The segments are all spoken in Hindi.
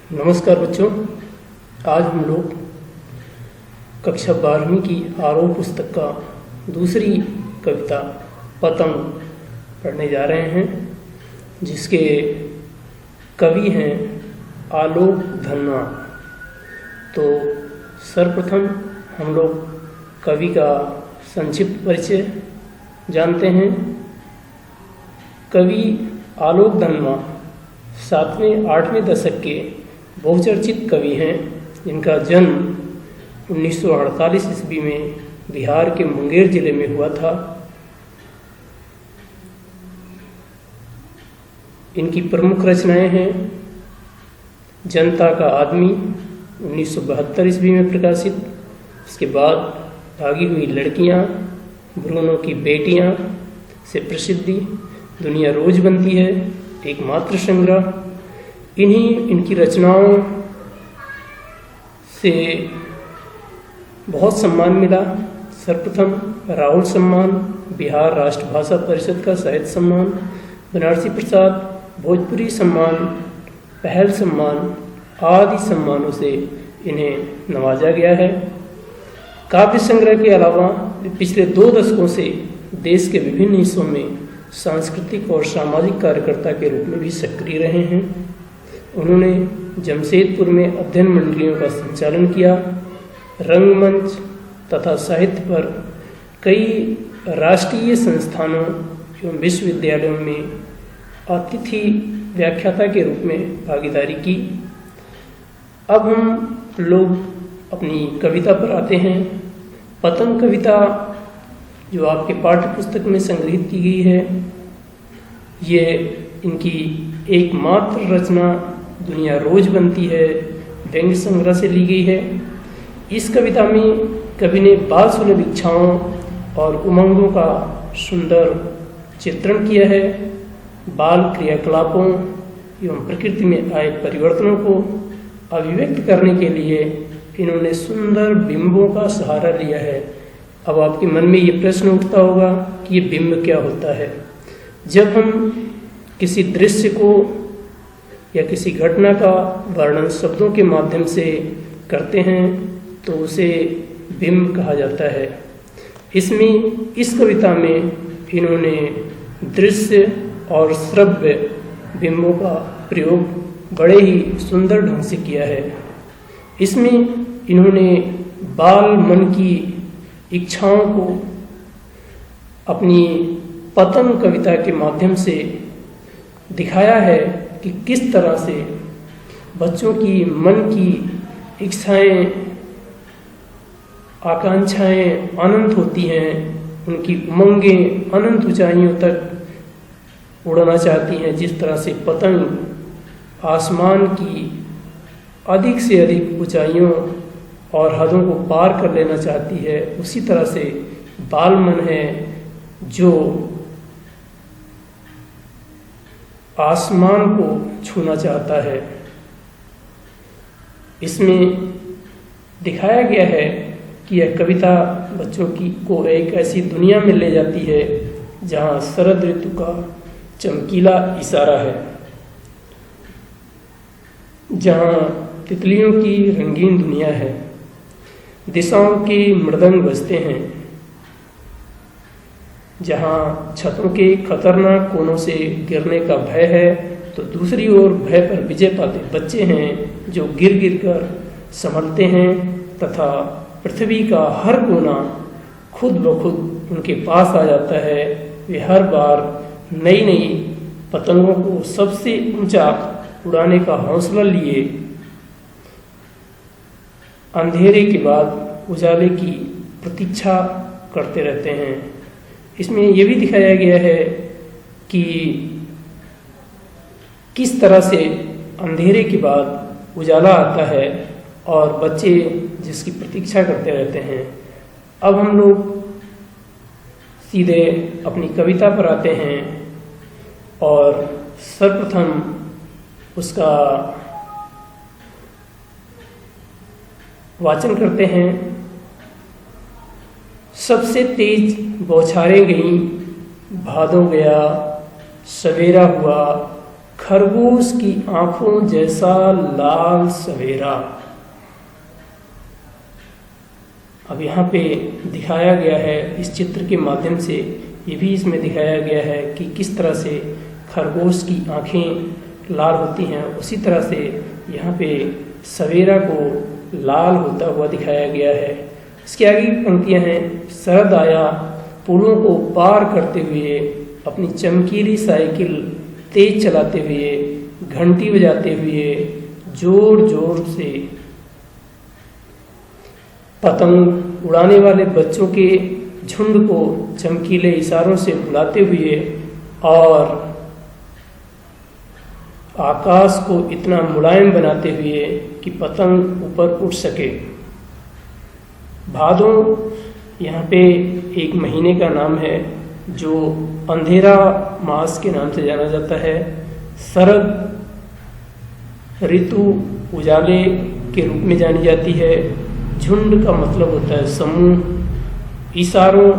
नमस्कार बच्चों, आज हम लोग कक्षा 12वीं की आरोह पुस्तक का दूसरी कविता पतंग पढ़ने जा रहे हैं, जिसके कवि हैं आलोक धन्ना। तो सर्वप्रथम हम लोग कवि का संक्षिप्त परिचय जानते हैं। कवि आलोक धन्ना 7वें-8वें दशक के बहुचर्चित कवि हैं, जिनका जन्म 1948 ईस्वी में बिहार के मुंगेर जिले में हुआ था। इनकी प्रमुख रचनाएं हैं जनता का आदमी 1972 ईस्वी में प्रकाशित, उसके बाद भागी हुई लड़कियां, ब्रूनो की बेटियां से प्रसिद्धि, दुनिया रोज बनती है, एकमात्र संग्रह। इनकी रचनाओं से बहुत सम्मान मिला। सर्वप्रथम राहुल सम्मान, बिहार राष्ट्रभाषा परिषद का साहित्य सम्मान, बनारसी प्रसाद, भोजपुरी सम्मान, पहल सम्मान आदि सम्मानों से इन्हें नवाजा गया है। काव्य संग्रह के अलावा पिछले 2 दशकों से देश के विभिन्न हिस्सों में सांस्कृतिक और सामाजिक कार्यकर्ता के रूप में भी सक्रिय रहे हैं। उन्होंने जमशेदपुर में अध्ययन मंडलियों का संचालन किया, रंगमंच तथा साहित्य पर कई राष्ट्रीय संस्थानों एवं विश्वविद्यालयों में अतिथि व्याख्याता के रूप में भागीदारी की। अब हम लोग अपनी कविता पर आते हैं। पतंग कविता जो आपके पाठ्य पुस्तक में संग्रहित की गई है, ये इनकी एकमात्र रचना दुनिया रोज बनती है व्यंग्य संग्रह से ली गई है। इस कविता में कवि ने बाल सुलभ इच्छाओं और उमंगों का सुंदर चित्रण किया है। बाल क्रियाकलापों एवं प्रकृति में आए परिवर्तनों को अभिव्यक्त करने के लिए इन्होंने सुंदर बिंबों का सहारा लिया है। अब आपके मन में ये प्रश्न उठता होगा कि ये बिंब क्या होता है। जब हम किसी दृश्य को या किसी घटना का वर्णन शब्दों के माध्यम से करते हैं तो उसे बिंब कहा जाता है। इस कविता में इन्होंने दृश्य और श्रव्य बिंबों का प्रयोग बड़े ही सुंदर ढंग से किया है। इसमें इन्होंने बाल मन की इच्छाओं को अपनी पतंग कविता के माध्यम से दिखाया है कि किस तरह से बच्चों की मन की इच्छाएं, आकांक्षाएं अनंत होती हैं, उनकी उमंगें अनंत ऊंचाइयों तक उड़ना चाहती हैं। जिस तरह से पतंग आसमान की अधिक से अधिक ऊंचाइयों और हदों को पार कर लेना चाहती है, उसी तरह से बाल मन है जो आसमान को छूना चाहता है। इसमें दिखाया गया है कि यह कविता बच्चों को एक ऐसी दुनिया में ले जाती है जहां शरद ऋतु का चमकीला इशारा है, जहां तितलियों की रंगीन दुनिया है, दिशाओं के मृदंग बजते हैं, जहां छतों के खतरनाक कोनों से गिरने का भय है तो दूसरी ओर भय पर विजय पाते बच्चे हैं जो गिर गिर कर संभलते हैं तथा पृथ्वी का हर कोना खुद ब खुद उनके पास आ जाता है। वे हर बार नई नई पतंगों को सबसे ऊंचा उड़ाने का हौसला लिए अंधेरे के बाद उजाले की प्रतीक्षा करते रहते हैं। इसमें यह भी दिखाया गया है कि किस तरह से अंधेरे के बाद उजाला आता है और बच्चे जिसकी प्रतीक्षा करते रहते हैं। अब हम लोग सीधे अपनी कविता पर आते हैं और सर्वप्रथम उसका वाचन करते हैं। सबसे तेज बौछारें गईं, भादों गया, सवेरा हुआ, खरगोश की आंखों जैसा लाल सवेरा। अब यहाँ पे दिखाया गया है इस चित्र के माध्यम से, ये भी इसमें दिखाया गया है कि किस तरह से खरगोश की आंखें लाल होती हैं, उसी तरह से यहाँ पे सवेरा को लाल होता हुआ दिखाया गया है। इसके आगे की पंक्तियाँ हैं, शरद आया पुलों को पार करते हुए, अपनी चमकीली साइकिल तेज चलाते हुए, घंटी बजाते हुए, जोर जोर से पतंग उड़ाने वाले बच्चों के झुंड को चमकीले इशारों से बुलाते हुए और आकाश को इतना मुलायम बनाते हुए कि पतंग ऊपर उठ सके। भादों यहाँ पे एक महीने का नाम है जो अंधेरा मास के नाम से जाना जाता है। शरद ऋतु उजाले के रूप में जानी जाती है। झुंड का मतलब होता है समूह, इशारों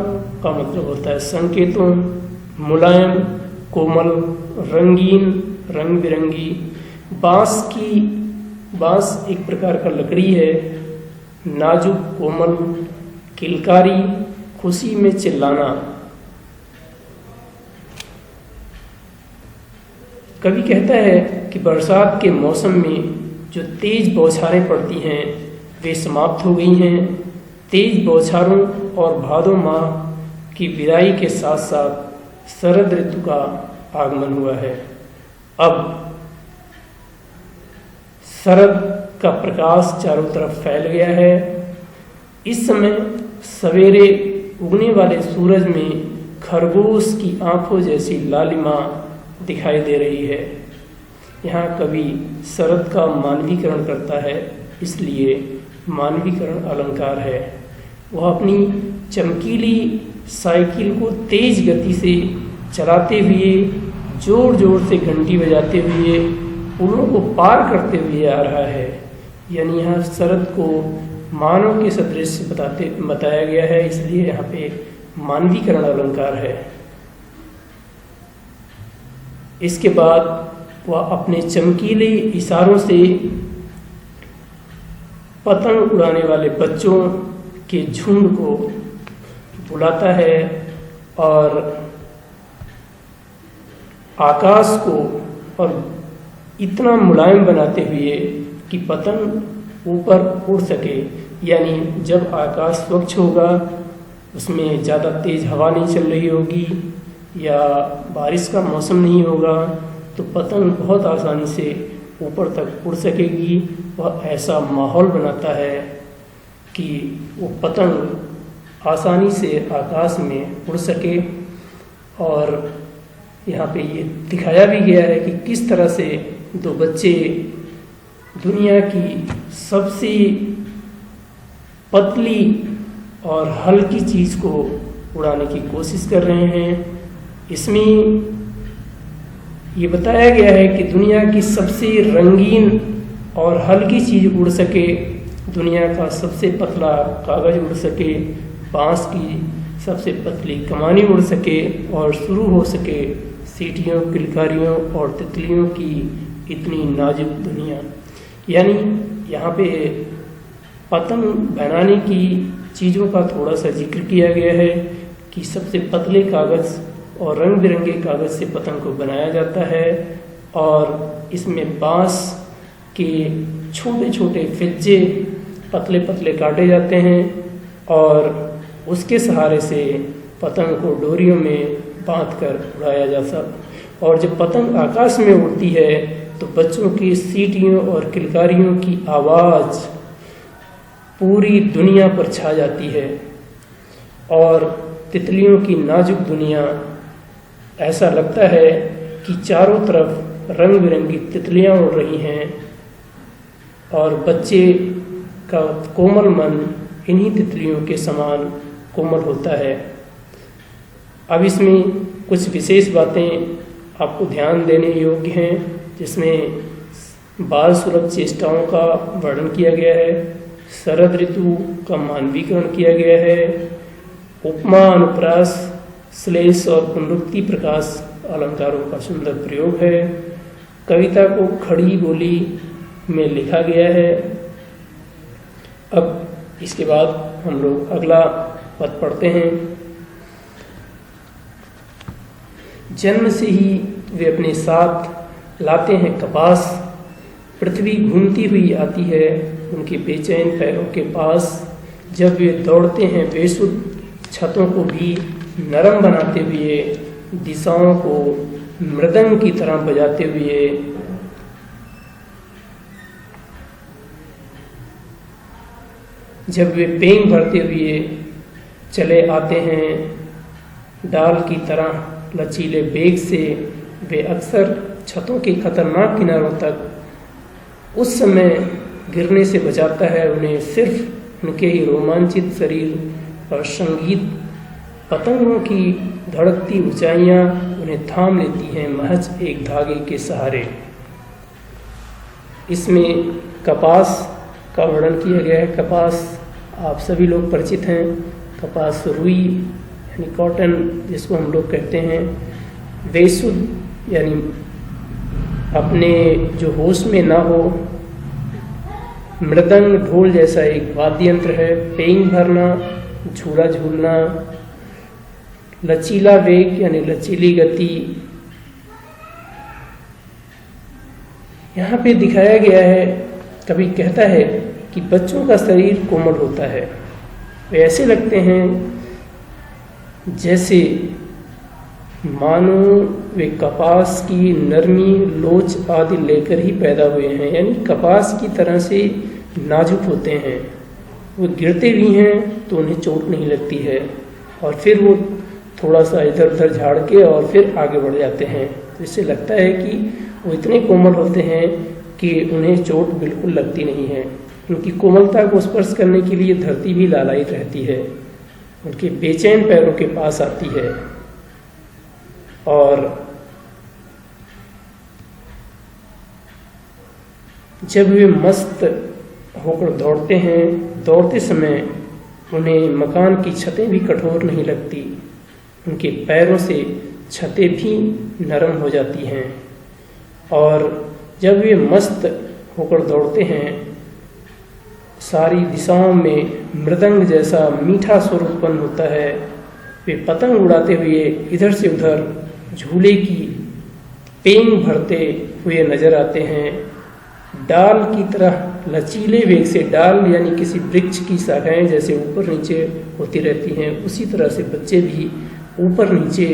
का मतलब होता है संकेतों, मुलायम, कोमल, रंगीन, रंग बिरंगी। बांस एक प्रकार का लकड़ी है, नाजुक, कोमल, किलकारी, खुशी में चिल्लाना। कवि कहता है कि बरसात के मौसम में जो तेज बौछारें पड़ती हैं वे समाप्त हो गई हैं। तेज बौछारों और भादों माह की विदाई के साथ साथ शरद ऋतु का आगमन हुआ है। अब शरद का प्रकाश चारों तरफ फैल गया है। इस समय सवेरे उगने वाले सूरज में खरगोश की आंखों जैसी लालिमा दिखाई दे रही है। यहाँ कवि शरद का मानवीकरण करता है, इसलिए मानवीकरण अलंकार है। वह अपनी चमकीली साइकिल को तेज गति से चलाते हुए, जोर जोर से घंटी बजाते हुए, पुलों को पार करते हुए आ रहा है। यानी यहाँ शरद को मानव के सदृश बताया गया है, इसलिए यहाँ पे मानवीकरण अलंकार है। इसके बाद वह अपने चमकीले इशारों से पतंग उड़ाने वाले बच्चों के झुंड को बुलाता है और आकाश को और इतना मुलायम बनाते हुए कि पतंग ऊपर उड़ सके। यानी जब आकाश स्वच्छ होगा, उसमें ज़्यादा तेज हवा नहीं चल रही होगी या बारिश का मौसम नहीं होगा, तो पतंग बहुत आसानी से ऊपर तक उड़ सकेगी। वह ऐसा माहौल बनाता है कि वो पतंग आसानी से आकाश में उड़ सके। और यहाँ पे ये दिखाया भी गया है कि किस तरह से दो बच्चे दुनिया की सबसे पतली और हल्की चीज़ को उड़ाने की कोशिश कर रहे हैं। इसमें ये बताया गया है कि दुनिया की सबसे रंगीन और हल्की चीज़ उड़ सके, दुनिया का सबसे पतला कागज़ उड़ सके, बांस की सबसे पतली कमानी उड़ सके और शुरू हो सके सीटियों, किलकारियों और तितलियों की इतनी नाजुक दुनिया। यानी यहाँ पे पतंग बनाने की चीज़ों का थोड़ा सा जिक्र किया गया है कि सबसे पतले कागज़ और रंग बिरंगे कागज़ से पतंग को बनाया जाता है और इसमें बांस के छोटे छोटे फिज्जे पतले पतले काटे जाते हैं और उसके सहारे से पतंग को डोरियों में बांधकर उड़ाया जाता। और जब पतंग आकाश में उड़ती है तो बच्चों की सीटियों और किलकारियों की आवाज़ पूरी दुनिया पर छा जाती है और तितलियों की नाजुक दुनिया, ऐसा लगता है कि चारों तरफ रंग बिरंगी तितलियां उड़ रही हैं और बच्चे का कोमल मन इन्हीं तितलियों के समान कोमल होता है। अब इसमें कुछ विशेष बातें आपको ध्यान देने योग्य हैं, जिसमें बाल सुलभ चेष्टाओं का वर्णन किया गया है, शरद ऋतु का मानवीकरण किया गया है, उपमा, अनुप्रास, श्लेष और पुनरुक्ति प्रकाश अलंकारों का सुंदर प्रयोग है कविता को खड़ी बोली में लिखा गया है। अब इसके बाद हम लोग अगला पद पढ़ते हैं। जन्म से ही वे अपने साथ लाते हैं कपास, पृथ्वी घूमती हुई आती है उनके बेचैन पैरों के पास। जब वे दौड़ते हैं बेसुध, छतों को भी नरम बनाते हुए, दिशाओं को मृदंग की तरह बजाते हुए। जब वे पेंग भरते हुए चले आते हैं डाल की तरह लचीले बेग से, वे अक्सर छतों के खतरनाक किनारों तक उस समय गिरने से बचाता है उन्हें सिर्फ उनके ही रोमांचित शरीर और संगीत। पतंगों की धड़कती ऊंचाइयां उन्हें थाम लेती हैं महज एक धागे के सहारे। इसमें कपास का वर्णन किया गया है। कपास आप सभी लोग परिचित हैं। कपास रुई यानी कॉटन जिसको हम लोग कहते हैं। बेसुध यानी अपने जो होश में ना हो। मृदंग ढोल जैसा एक वाद्य यंत्र है। पेंग भरना, झूला झूलना। लचीला वेग यानी लचीली गति। यहाँ पे दिखाया गया है, कवि कहता है कि बच्चों का शरीर कोमल होता है। वे ऐसे लगते हैं जैसे मानो वे कपास की नरमी, लोच आदि लेकर ही पैदा हुए हैं, यानी कपास की तरह से नाजुक होते हैं। वो गिरते भी हैं तो उन्हें चोट नहीं लगती है और फिर वो थोड़ा सा इधर उधर झाड़ के और फिर आगे बढ़ जाते हैं। तो इससे लगता है कि वो इतने कोमल होते हैं कि उन्हें चोट बिल्कुल लगती नहीं है। उनकी कोमलता को स्पर्श करने के लिए धरती भी लालायित रहती है, उनके बेचैन पैरों के पास आती है। और जब वे मस्त होकर दौड़ते हैं, दौड़ते समय उन्हें मकान की छतें भी कठोर नहीं लगती। उनके पैरों से छतें भी नरम हो जाती हैं। और जब वे मस्त होकर दौड़ते हैं, सारी दिशाओं में मृदंग जैसा मीठा स्वर उत्पन्न होता है। वे पतंग उड़ाते हुए इधर से उधर झूले की पेंग भरते हुए नजर आते हैं। डाल की तरह लचीले वेग से, डाल यानी किसी वृक्ष की शाखाएं जैसे ऊपर नीचे होती रहती हैं, उसी तरह से बच्चे भी ऊपर नीचे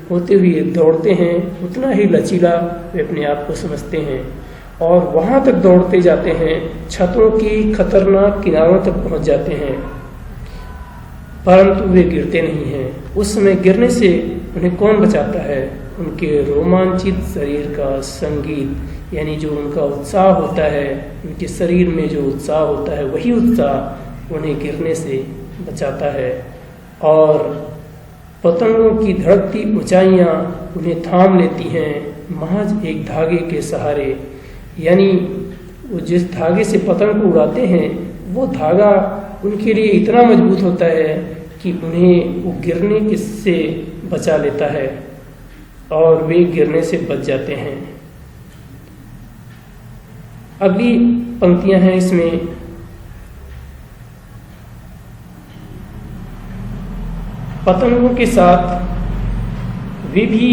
होते हुए दौड़ते हैं। उतना ही लचीला वे अपने आप को समझते हैं और वहाँ तक दौड़ते जाते हैं, छतों की खतरनाक किनारों तक पहुँच जाते हैं, परंतु वे गिरते नहीं हैं। उस समय गिरने से उन्हें कौन बचाता है? उनके रोमांचित शरीर का संगीत, यानी जो उनका उत्साह होता है, उनके शरीर में जो उत्साह होता है, वही उत्साह उन्हें गिरने से बचाता है। और पतंगों की धड़कती ऊंचाइयां उन्हें थाम लेती हैं महज एक धागे के सहारे। यानी वो जिस धागे से पतंग को उड़ाते हैं, वो धागा उनके लिए इतना मजबूत होता है कि उन्हें वो गिरने से बचा लेता है और वे गिरने से बच जाते हैं। अगली पंक्तियां हैं इसमें। पतंगों के साथ वे भी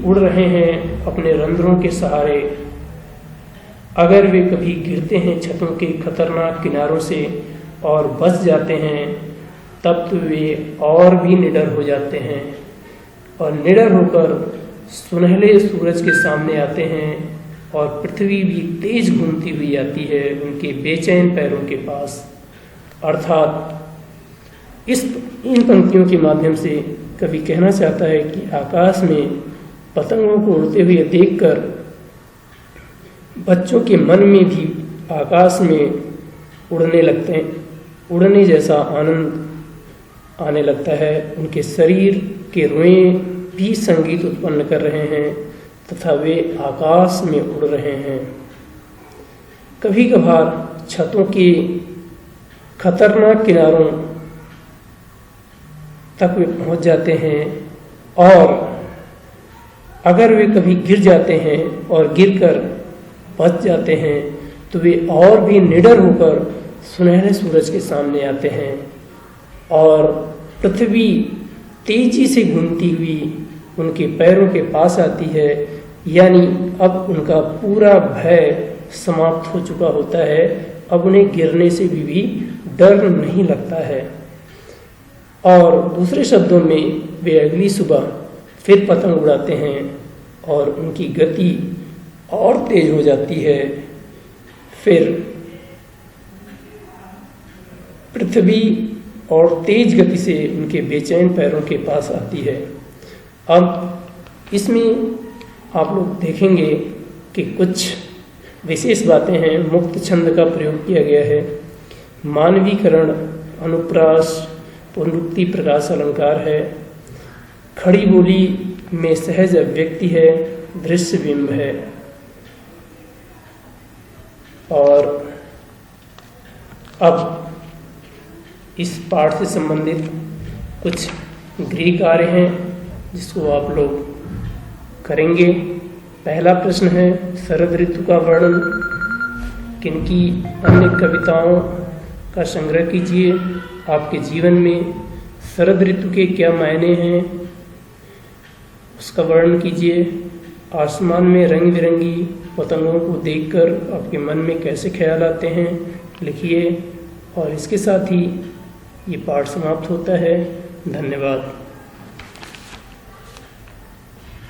उड़ रहे हैं अपने रंध्रों के सहारे। अगर वे कभी गिरते हैं छतों के खतरनाक किनारों से और बच जाते हैं, तब तो वे और भी निडर हो जाते हैं और निडर होकर सुनहले सूरज के सामने आते हैं और पृथ्वी भी तेज घूमती हुई आती है उनके बेचैन पैरों के पास। अर्थात इन पंक्तियों के माध्यम से कवि कहना चाहता है कि आकाश में पतंगों को उड़ते हुए देखकर बच्चों के मन में भी आकाश में उड़ने लगते हैं, उड़ने जैसा आनंद आने लगता है। उनके शरीर के रोएं भी संगीत उत्पन्न कर रहे हैं तथा वे आकाश में उड़ रहे हैं। कभी कभार छतों के खतरनाक किनारों तक वे पहुंच जाते हैं और अगर वे कभी गिर जाते हैं और गिरकर बच जाते हैं तो वे और भी निडर होकर सुनहरे सूरज के सामने आते हैं और पृथ्वी तेजी से घूमती हुई उनके पैरों के पास आती है। यानी अब उनका पूरा भय समाप्त हो चुका होता है, अब उन्हें गिरने से भी डर नहीं लगता है। और दूसरे शब्दों में वे अगली सुबह फिर पतंग उड़ाते हैं और उनकी गति और तेज हो जाती है। फिर पृथ्वी और तेज गति से उनके बेचैन पैरों के पास आती है। अब इसमें आप लोग देखेंगे कि कुछ विशेष बातें हैं। मुक्त छंद का प्रयोग किया गया है, मानवीकरण, अनुप्रास, पुनरुक्ति, प्रकाश अलंकार है, खड़ी बोली में सहज अभिव्यक्ति है, दृश्य बिंब है। और अब इस पाठ से संबंधित कुछ गृह कार्य हैं जिसको आप लोग करेंगे। पहला प्रश्न है, शरद ऋतु का वर्णन किनकी अन्य कविताओं का संग्रह कीजिए। आपके जीवन में शरद ऋतु के क्या मायने हैं उसका वर्णन कीजिए। आसमान में रंग बिरंगी पतंगों को देखकर आपके मन में कैसे ख्याल आते हैं लिखिए। और इसके साथ ही ये पाठ समाप्त होता है। धन्यवाद।